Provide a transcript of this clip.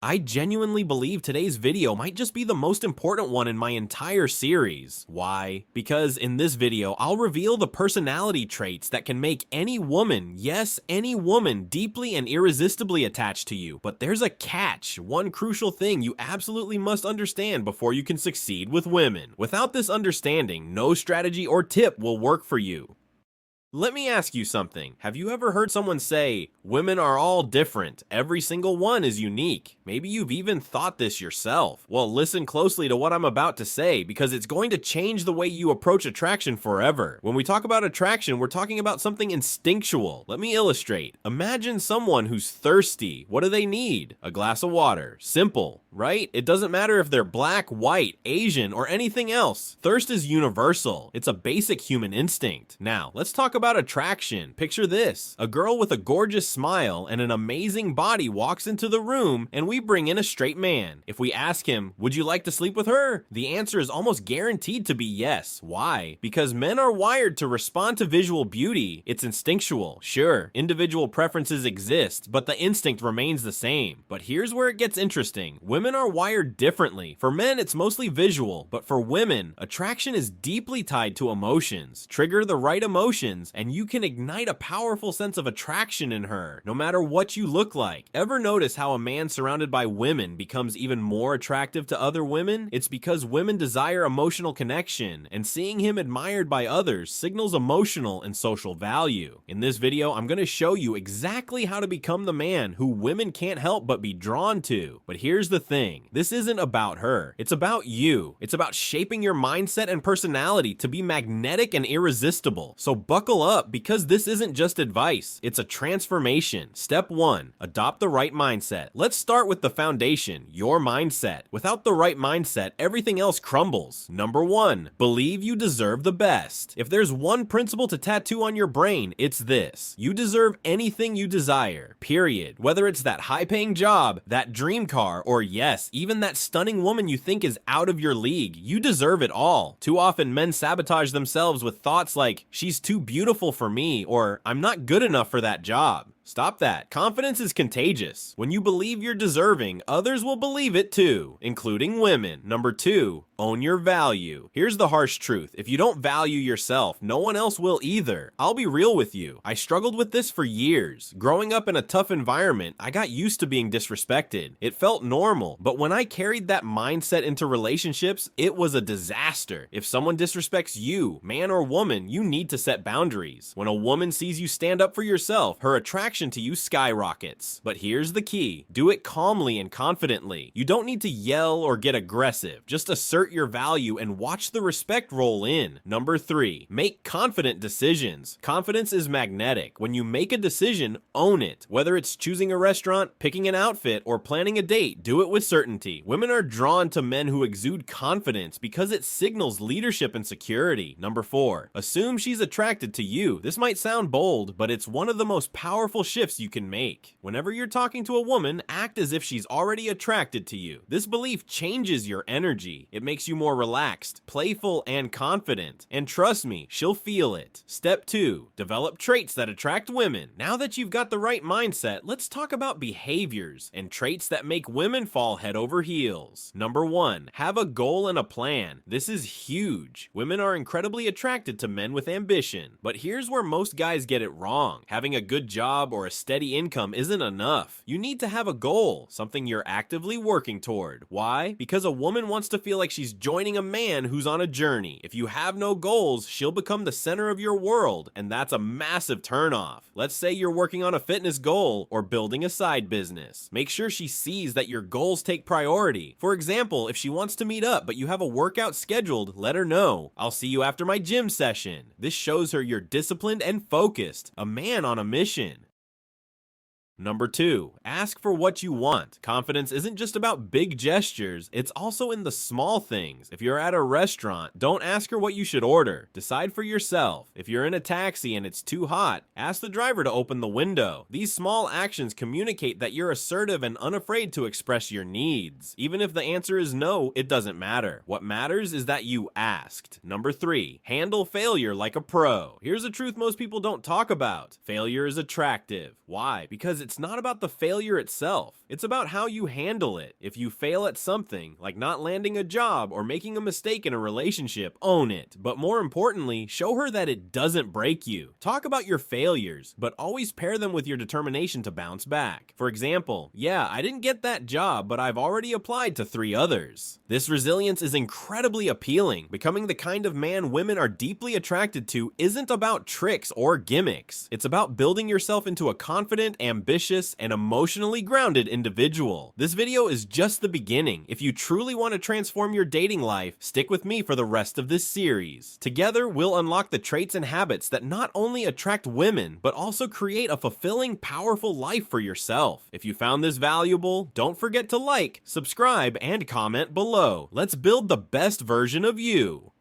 I genuinely believe today's video might just be the most important one in my entire series. Why? Because in this video, I'll reveal the personality traits that can make any woman, yes, any woman, deeply and irresistibly attached to you. But there's a catch, one crucial thing you absolutely must understand before you can succeed with women. Without this understanding, no strategy or tip will work for you. Let me ask you something. Have you ever heard someone say, women are all different, every single one is unique? Maybe you've even thought this yourself. Well, listen closely to what I'm about to say because it's going to change the way you approach attraction forever. When we talk about attraction, we're talking about something instinctual. Let me illustrate. Imagine someone who's thirsty. What do they need? A glass of water. Simple, right? It doesn't matter if they're black, white, Asian, or anything else. Thirst is universal. It's a basic human instinct. Now, let's talk about attraction. Picture this. A girl with a gorgeous smile and an amazing body walks into the room and we bring in a straight man. If we ask him, would you like to sleep with her? The answer is almost guaranteed to be yes. Why? Because men are wired to respond to visual beauty. It's instinctual. Sure, individual preferences exist, but the instinct remains the same. But here's where it gets interesting. Women are wired differently. For men, it's mostly visual, but for women, attraction is deeply tied to emotions. Trigger the right emotions, and you can ignite a powerful sense of attraction in her, no matter what you look like. Ever notice how a man surrounded by women becomes even more attractive to other women? It's because women desire emotional connection, and seeing him admired by others signals emotional and social value. In this video, I'm going to show you exactly how to become the man who women can't help but be drawn to. But here's the thing, this isn't about her. It's about you. It's about shaping your mindset and personality to be magnetic and irresistible. So buckle up because this isn't just advice, it's a transformation. Step 1, adopt the right mindset. Let's start with the foundation, your mindset. Without the right mindset, everything else crumbles. Number 1, believe you deserve the best. If there's one principle to tattoo on your brain, it's this. You deserve anything you desire, period. Whether it's that high-paying job, that dream car, or yes, even that stunning woman you think is out of your league, you deserve it all. Too often men sabotage themselves with thoughts like, she's too beautiful for me, or I'm not good enough for that job. Stop that. Confidence is contagious. When you believe you're deserving, others will believe it too, including women. Number 2, own your value. Here's the harsh truth. If you don't value yourself, no one else will either. I'll be real with you. I struggled with this for years. Growing up in a tough environment, I got used to being disrespected. It felt normal, but when I carried that mindset into relationships, it was a disaster. If someone disrespects you, man or woman, you need to set boundaries. When a woman sees you stand up for yourself, her attraction to you skyrockets. But here's the key. Do it calmly and confidently. You don't need to yell or get aggressive. Just assert your value and watch the respect roll in. Number 3, make confident decisions. Confidence is magnetic. When you make a decision, own it. Whether it's choosing a restaurant, picking an outfit, or planning a date, do it with certainty. Women are drawn to men who exude confidence because it signals leadership and security. Number 4, assume she's attracted to you. This might sound bold, but it's one of the most powerful shifts you can make. Whenever you're talking to a woman, act as if she's already attracted to you. This belief changes your energy. It makes you more relaxed, playful, and confident. And trust me, she'll feel it. Step 2, develop traits that attract women. Now that you've got the right mindset, let's talk about behaviors and traits that make women fall head over heels. Number 1, have a goal and a plan. This is huge. Women are incredibly attracted to men with ambition. But here's where most guys get it wrong. Having a good job or a steady income isn't enough. You need to have a goal, something you're actively working toward. Why? Because a woman wants to feel like she's joining a man who's on a journey. If you have no goals, she'll become the center of your world, and that's a massive turnoff. Let's say you're working on a fitness goal or building a side business. Make sure she sees that your goals take priority. For example, if she wants to meet up but you have a workout scheduled, let her know. I'll see you after my gym session. This shows her you're disciplined and focused, a man on a mission. Number 2, ask for what you want. Confidence isn't just about big gestures, it's also in the small things. If you're at a restaurant, don't ask her what you should order. Decide for yourself. If you're in a taxi and it's too hot, ask the driver to open the window. These small actions communicate that you're assertive and unafraid to express your needs. Even if the answer is no, it doesn't matter. What matters is that you asked. Number 3, handle failure like a pro. Here's a truth most people don't talk about. Failure is attractive. Why? Because it it's not about the failure itself. It's about how you handle it. If you fail at something, like not landing a job or making a mistake in a relationship, own it. But more importantly, show her that it doesn't break you. Talk about your failures, but always pair them with your determination to bounce back. For example, yeah, I didn't get that job, but I've already applied to 3 others. This resilience is incredibly appealing. Becoming the kind of man women are deeply attracted to isn't about tricks or gimmicks. It's about building yourself into a confident, ambitious, and emotionally grounded individual. This video is just the beginning. If you truly want to transform your dating life, stick with me for the rest of this series. Together, we'll unlock the traits and habits that not only attract women, but also create a fulfilling, powerful life for yourself. If you found this valuable, don't forget to like, subscribe, and comment below. Let's build the best version of you.